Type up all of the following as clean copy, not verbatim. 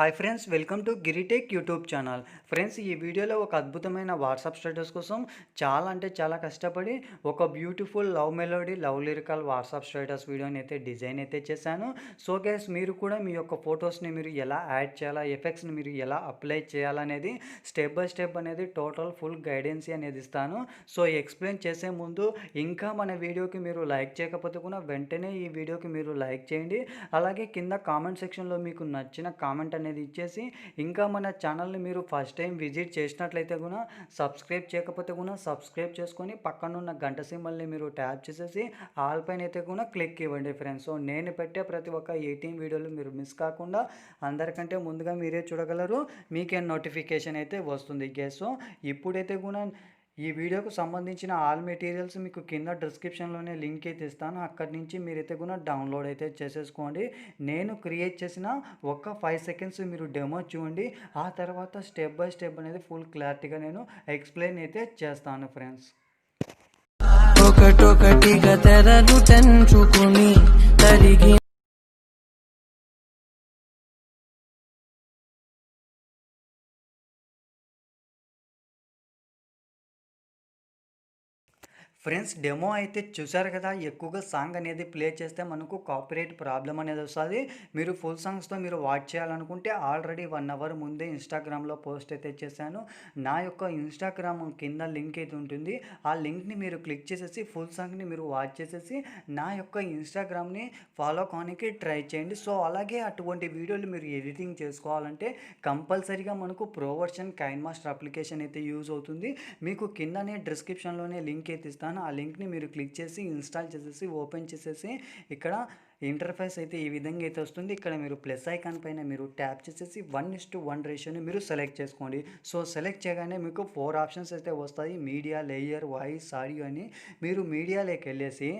Hi friends, welcome to Giritech YouTube channel. Friends, ఈ వీడియోలో ఒక అద్భుతమైన వాట్సాప్ స్టేటస్ కోసం చాలా అంటే చాలా కష్టపడి ఒక beautiful love melody, love lyrical WhatsApp status వీడియోని అయితే డిజైన్ అయితే చేశాను. సో గైస్, మీరు కూడా మీ యొక్క ఫొటోస్ని మీరు ఎలా యాడ్ చేయాలా, ఎఫెక్ట్స్ని మీరు ఎలా అప్లై చేయాలనేది స్టెప్ బై స్టెప్ అనేది టోటల్ ఫుల్ గైడెన్సీ అనేది ఇస్తాను. సో ఎక్స్ప్లెయిన్ చేసే ముందు ఇంకా మన వీడియోకి మీరు లైక్ చేయకపోతే కూడా వెంటనే ఈ వీడియోకి మీరు లైక్ చేయండి. అలాగే కింద కామెంట్ సెక్షన్లో మీకు నచ్చిన కామెంట్ అనేది ఇచ్చేసి, ఇంకా మన ఛానల్ని మీరు ఫస్ట్ టైం విజిట్ చేసినట్లయితే కూడా సబ్స్క్రైబ్ చేయకపోతే కూడా సబ్స్క్రైబ్ చేసుకొని పక్కనున్న గంట సింబల్ని మీరు ట్యాప్ చేసేసి ఆల్ పైన అయితే కూడా క్లిక్ ఇవ్వండి ఫ్రెండ్స్. సో నేను పెట్టే ప్రతి ఒక్క 18 వీడియోలు మీరు మిస్ కాకుండా అందరికంటే ముందుగా మీరే చూడగలరు, మీకే నోటిఫికేషన్ అయితే వస్తుంది. సో ఇప్పుడైతే కూడా ఈ వీడియోకు సంబంధించిన ఆల్ మెటీరియల్స్ మీకు కింద డిస్క్రిప్షన్లోనే లింక్ అయితే ఇస్తాను. అక్కడి నుంచి మీరైతే కూడా డౌన్లోడ్ అయితే చేసేసుకోండి. నేను క్రియేట్ చేసిన ఒక 5 సెకండ్స్ మీరు డెమో చూడండి. ఆ తర్వాత స్టెప్ బై స్టెప్ అనేది ఫుల్ క్లారిటీగా నేను ఎక్స్ప్లెయిన్ అయితే చేస్తాను ఫ్రెండ్స్. ఒకటొకటిగా తెరలు తెంచుకుని తరిగి ఫ్రెండ్స్, డెమో అయితే చూసారు కదా. ఎక్కువగా సాంగ్ అనేది ప్లే చేస్తే మనకు కాపీరైట్ ప్రాబ్లం అనేది వస్తుంది. మీరు ఫుల్ సాంగ్స్తో మీరు వాచ్ చేయాలనుకుంటే ఆల్రెడీ 1 అవర్ ముందే ఇన్స్టాగ్రామ్లో పోస్ట్ అయితే చేశాను. నా యొక్క ఇన్స్టాగ్రామ్ కింద లింక్ అయితే ఉంటుంది. ఆ లింక్ని మీరు క్లిక్ చేసేసి ఫుల్ సాంగ్ని మీరు వాచ్ చేసేసి నా యొక్క ఇన్స్టాగ్రామ్ని ఫాలో కానికి ట్రై చేయండి. సో అలాగే అటువంటి వీడియోలు మీరు ఎడిటింగ్ చేసుకోవాలంటే కంపల్సరీగా మనకు ప్రో వర్షన్ కైన్మాస్టర్ అప్లికేషన్ అయితే యూజ్ అవుతుంది. మీకు కిందనే డిస్క్రిప్షన్లోనే లింక్ అయితే ఇస్తాను. ఆ లింక్ని మీరు క్లిక్ చేసి ఇన్స్టాల్ చేసేసి ఓపెన్ చేసేసి ఇక్కడ ఇంటర్ఫేస్ అయితే ఈ విధంగా అయితే వస్తుంది. ఇక్కడ మీరు ప్లస్ ఐకాన్ పైన మీరు ట్యాప్ చేసేసి 1:1 రేషియోని మీరు సెలెక్ట్ చేసుకోండి. సో సెలెక్ట్ చేయగానే మీకు 4 ఆప్షన్స్ అయితే వస్తాయి: మీడియా, లేయర్, వాయిస్, ఆడియో అని. మీరు మీడియాలోకి వెళ్ళేసి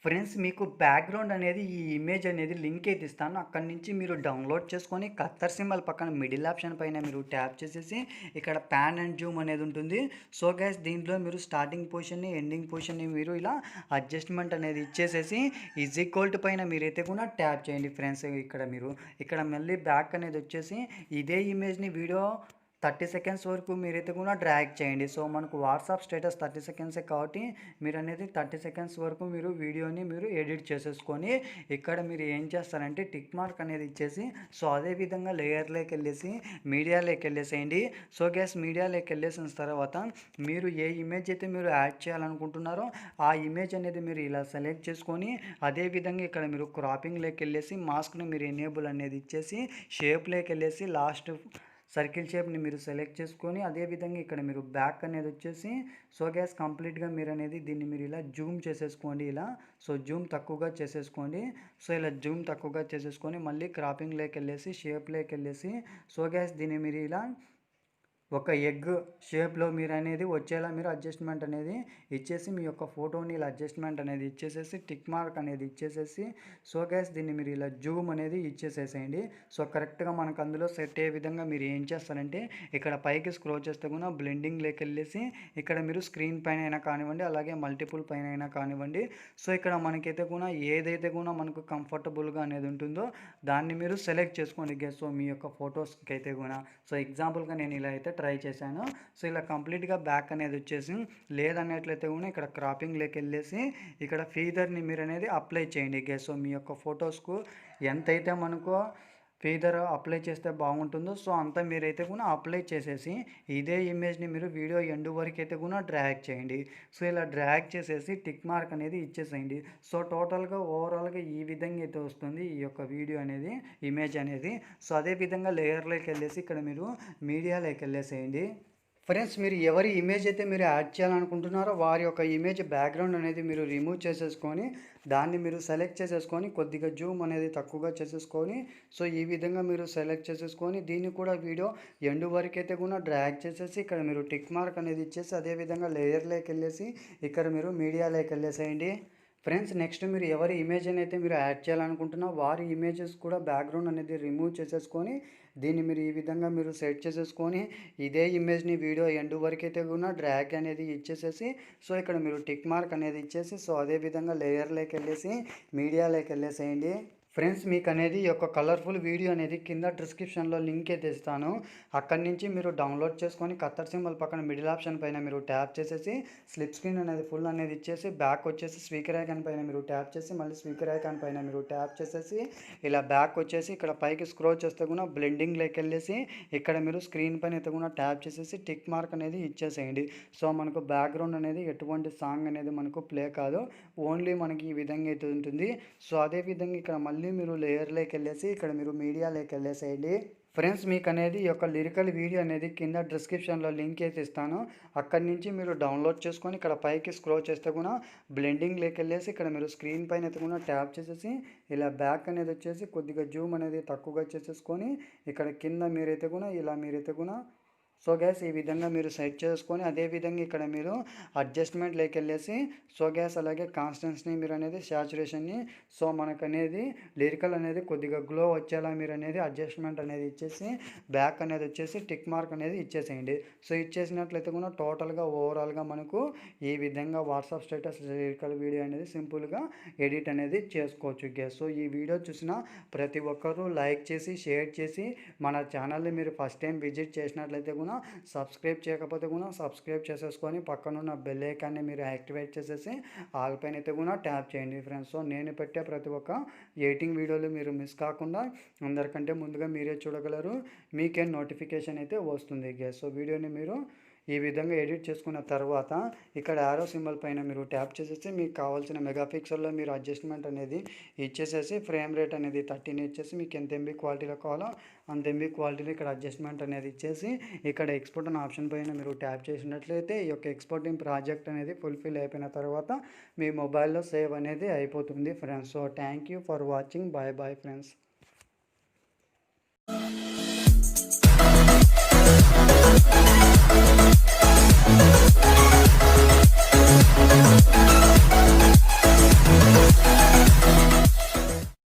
ఫ్రెండ్స్, మీకు బ్యాక్గ్రౌండ్ అనేది ఈ ఇమేజ్ అనేది లింక్ అయితే ఇస్తాను. అక్కడి నుంచి మీరు డౌన్లోడ్ చేసుకొని కత్తర్ సింబల్ పక్కన మిడిల్ ఆప్షన్ పైన మీరు ట్యాప్ చేసేసి ఇక్కడ ప్యాన్ అండ్ జూమ్ అనేది ఉంటుంది. సో గైస్, దీంట్లో మీరు స్టార్టింగ్ పొజిషన్ని, ఎండింగ్ పొజిషన్ని మీరు ఇలా అడ్జస్ట్మెంట్ అనేది ఇచ్చేసేసి ఈజ్ ఈక్వల్ టు పైన మీరైతే కూడా ట్యాప్ చేయండి ఫ్రెండ్స్. ఇక్కడ మళ్ళీ బ్యాక్ అనేది వచ్చేసి ఇదే ఇమేజ్ని వీడియో 30 సెకండ్స్ వరకు మీరైతే కూడా డ్రాగ్ చేయండి. సో మనకు వాట్సాప్ స్టేటస్ 30 సెకండ్సే కాబట్టి మీరు అనేది 30 సెకండ్స్ వరకు మీరు వీడియోని మీరు ఎడిట్ చేసేసుకొని ఇక్కడ మీరు ఏం చేస్తారంటే టిక్ మార్క్ అనేది ఇచ్చేసి, సో అదేవిధంగా లేయర్లోకి వెళ్ళేసి మీడియాలోకి వెళ్ళేసేయండి. సో గ్యాస్, మీడియాలోకి వెళ్ళేసిన తర్వాత మీరు ఏ ఇమేజ్ అయితే మీరు యాడ్ చేయాలనుకుంటున్నారో ఆ ఇమేజ్ అనేది మీరు ఇలా సెలెక్ట్ చేసుకొని అదేవిధంగా ఇక్కడ మీరు క్రాపింగ్లోకి వెళ్ళేసి మాస్క్ని మీరు ఎనేబుల్ అనేది ఇచ్చేసి షేప్లోకి వెళ్ళేసి లాస్ట్ సర్కిల్ షేప్ని మీరు సెలెక్ట్ చేసుకొని అదేవిధంగా ఇక్కడ మీరు బ్యాక్ అనేది వచ్చేసి సో గ్యాస్ కంప్లీట్గా మీరు అనేది దీన్ని మీరు ఇలా జూమ్ చేసేసుకోండి. సో జూమ్ తక్కువగా చేసేసుకోండి. సో ఇలా జూమ్ తక్కువగా చేసేసుకొని మళ్ళీ క్రాపింగ్లోకి వెళ్ళేసి షేప్లోకి వెళ్ళేసి సో గ్యాస్ దీన్ని మీరు ఇలా ఒక ఎగ్ షేప్లో మీరు అనేది వచ్చేలా మీరు అడ్జస్ట్మెంట్ అనేది ఇచ్చేసి మీ యొక్క ఫోటోని ఇలా అడ్జస్ట్మెంట్ అనేది ఇచ్చేసేసి టిక్ మార్క్ అనేది ఇచ్చేసేసి సో గ్యాస్ దీన్ని మీరు ఇలా జూమ్ అనేది ఇచ్చేసేసేయండి. సో కరెక్ట్గా మనకు అందులో సెట్ అయ్యే విధంగా మీరు ఏం చేస్తారంటే ఇక్కడ పైకి స్క్రోల్ చేస్తే కూడా బ్లెండింగ్లోకి వెళ్ళేసి ఇక్కడ మీరు స్క్రీన్ పైన అయినా కానివ్వండి, అలాగే మల్టిపుల్ పైన అయినా కానివ్వండి. సో ఇక్కడ మనకైతే కూడా ఏదైతే కూడా మనకు కంఫర్టబుల్గా అనేది ఉంటుందో దాన్ని మీరు సెలెక్ట్ చేసుకోండి గెస్. సో మీ యొక్క ఫొటోస్కి అయితే కూడా సో ఎగ్జాంపుల్గా నేను ఇలా అయితే ట్రై చేశాను. సో ఇలా కంప్లీట్గా బ్యాక్ అనేది వచ్చేసి లేదన్నట్లయితే కూడా ఇక్కడ క్రాపింగ్లోకి వెళ్ళేసి ఇక్కడ ఫీదర్ని మీరు అనేది అప్లై చేయండి గెస్. సో మీ యొక్క ఫొటోస్కు ఎంతైతే మనకు ఫీదర్ అప్లై చేస్తే బాగుంటుందో సో అంతా మీరైతే కూడా అప్లై చేసేసి ఇదే ఇమేజ్ని మీరు వీడియో ఎండ్ వరకు అయితే కూడా డ్రాగ్ చేయండి. సో ఇలా డ్రాగ్ చేసేసి టిక్ మార్క్ అనేది ఇచ్చేసేయండి. సో టోటల్గా ఓవరాల్గా ఈ విధంగా అయితే వస్తుంది ఈ యొక్క వీడియో అనేది, ఇమేజ్ అనేది. సో అదేవిధంగా లేయర్లోకి వెళ్ళేసి ఇక్కడ మీరు మీడియాలోకి వెళ్ళేసేయండి. ఫ్రెండ్స్, మీరు ఎవరి ఇమేజ్ అయితే మీరు యాడ్ చేయాలనుకుంటున్నారో వారి యొక్క ఇమేజ్ బ్యాక్గ్రౌండ్ అనేది మీరు రిమూవ్ చేసేసుకొని దాన్ని మీరు సెలెక్ట్ చేసేసుకొని కొద్దిగా జూమ్ అనేది తక్కువగా చేసేసుకొని సో ఈ విధంగా మీరు సెలెక్ట్ చేసేసుకొని దీన్ని కూడా వీడియో ఎండ్ వరకు అయితే కూడా డ్రాగ్ చేసేసి ఇక్కడ మీరు టిక్ మార్క్ అనేది ఇచ్చేసి అదేవిధంగా లేయర్లోకి వెళ్ళేసి ఇక్కడ మీరు మీడియాలోకి వెళ్ళేసేయండి. ఫ్రెండ్స్, నెక్స్ట్ మీరు ఎవరి ఇమేజ్ అయితే మీరు యాడ్ చేయాలనుకుంటున్నా వారి ఇమేజెస్ కూడా బ్యాక్గ్రౌండ్ అనేది రిమూవ్ చేసేసుకొని దీన్ని మీరు ఈ విధంగా మీరు సెట్ చేసేసుకొని ఇదే ఇమేజ్ని వీడియో ఎండ్ వరకు అయితే కూడా డ్రాగ్ అనేది ఇచ్చేసేసి సో ఇక్కడ మీరు టిక్ మార్క్ అనేది ఇచ్చేసి సో అదేవిధంగా లేయర్లోకి వెళ్ళేసి మీడియాలోకి వెళ్ళేసేయండి. ఫ్రెండ్స్ మీకనేది ఈ యొక్క కలర్‌ఫుల్ వీడియో అనేది కింద డిస్క్రిప్షన్‌లో లింక్ అయితే ఇస్తాను. అక్కడి నుంచి మీరు డౌన్‌లోడ్ చేసుకొని కత్తెర సింబల్ పక్కన మిడిల్ ఆప్షన్ పైన మీరు ట్యాప్ చేసేసి స్లిప్ స్క్రీన్ అనేది ఫుల్ అనేది ఇచ్చేసి బ్యాక్ వచ్చేసి స్పీకర్ ఐకాన్ పైన మీరు ట్యాప్ చేసి మళ్ళీ స్పీకర్ ఐకాన్ పైన మీరు ట్యాప్ చేసేసి ఇలా బ్యాక్ వచ్చేసి ఇక్కడ పైకి స్క్రోల్ చేస్తే కూడా బ్లెండింగ్‌లోకెళ్ళేసి ఇక్కడ మీరు స్క్రీన్ పైన అయితే కూడా ట్యాప్ చేసేసి టిక్ మార్క్ అనేది ఇచ్చేసేయండి. సో మనకు బ్యాక్‌గ్రౌండ్ అనేది ఎటువంటి సాంగ్ అనేది మనకు ప్లే కాదు. ఓన్లీ మనకి ఈ విధంగా అయితే ఉంటుంది. సో అదే విధంగా ఇక్కడ మళ్ళీ మీరు లేయర్‌లోకెళ్ళేసి ఇక్కడ మీరు మీడియాలోకెళ్ళేసేయండి. ఫ్రెండ్స్ మీకనేది ఈ యొక్క లిరికల్ వీడియో అనేది కింద డిస్క్రిప్షన్‌లో లింక్ అయితే ఇస్తాను. అక్కడి నుంచి మీరు డౌన్‌లోడ్ చేసుకొని ఇక్కడ పైకి స్క్రోల్ చేస్తే కూడా బ్లెండింగ్‌లోకెళ్ళేసి ఇక్కడ మీరు స్క్రీన్ పైన అయితే కూడా ట్యాప్ చేసేసి ఇలా బ్యాక్ అనేది వచ్చేసి కొద్దిగా జూమ్ అనేది తక్కువగా చేసేసుకొని ఇక్కడ కింద మీరైతే కూడా ఇలా మీరైతే కూడా సో గ్యాస్ ఈ విధంగా మీరు సెట్ చేసుకొని అదే విధంగా ఇక్కడ మీరు అడ్జస్ట్మెంట్లోకెళ్ళేసి సో గ్యాస్ అలాగే కాన్స్టెన్స్‌ని మీరు అనేది సాచురేషన్‌ని సో మనకనేది లిరికల్ అనేది కొద్దిగా గ్లో వచ్చేలా మీరు అనేది అడ్జస్ట్మెంట్ అనేది ఇచ్చేసి బ్యాక్ అనేది వచ్చేసి టిక్ మార్క్ అనేది ఇచ్చేసేయండి. సో ఇచ్చేసినట్లయితే కూడా టోటల్‌గా ఓవరాల్‌గా మనకు ఈ విధంగా వాట్సాప్ స్టేటస్ లిరికల్ వీడియో అనేది సింపుల్‌గా ఎడిట్ అనేది చేసుకోవచ్చు గైస్. సో ఈ వీడియో చూసిన ప్రతి ఒక్కరూ లైక్ చేసి షేర్ చేసి మన ఛానల్‌ని మీరు ఫస్ట్ టైం విజిట్ చేసినట్లయితే కూడా సబ్స్క్రైబ్ చేయకపోతే కూడా సబ్స్క్రైబ్ చేసేసుకొని పక్కనున్న బెల్ ఐకాన్ని మీరు యాక్టివేట్ చేసేసి ఆల్ పైన అయితే కూడా ట్యాప్ చేయండి ఫ్రెండ్స్. సో నేను పెట్టే ప్రతి ఒక్క ఎడిటింగ్ వీడియోలు మీరు మిస్ కాకుండా అందరికంటే ముందుగా మీరే చూడగలరు. మీకే నోటిఫికేషన్ అయితే వస్తుంది గైస్. సో వీడియోని మీరు ఈ విధంగా ఎడిట్ చేసుకున్న తర్వాత ఇక్కడ యారో సింబల్ పైన మీరు ట్యాప్ చేసేసి మీకు కావాల్సిన మెగాపిక్సెల్‌లో మీరు అడ్జస్ట్మెంట్ అనేది ఇచ్చేసేసి ఫ్రేమ్ రేట్ అనేది 13 ఇచ్చేసి మీకు ఎంత ఎంబీ క్వాలిటీలో కావాలో అంత ఎంబీ క్వాలిటీలో ఇక్కడ అడ్జస్ట్మెంట్ అనేది ఇచ్చేసి ఇక్కడ ఎక్స్‌పోర్ట్ అనే ఆప్షన్ పైన మీరు ట్యాప్ చేసినట్లయితే ఈ యొక్క ఎక్స్‌పోర్టింగ్ ప్రాజెక్ట్ అనేది ఫుల్‌ఫిల్ అయిపోయిన తర్వాత మీ మొబైల్‌లో సేవ్ అనేది అయిపోతుంది friends. So thank you for watching. Bye bye friends.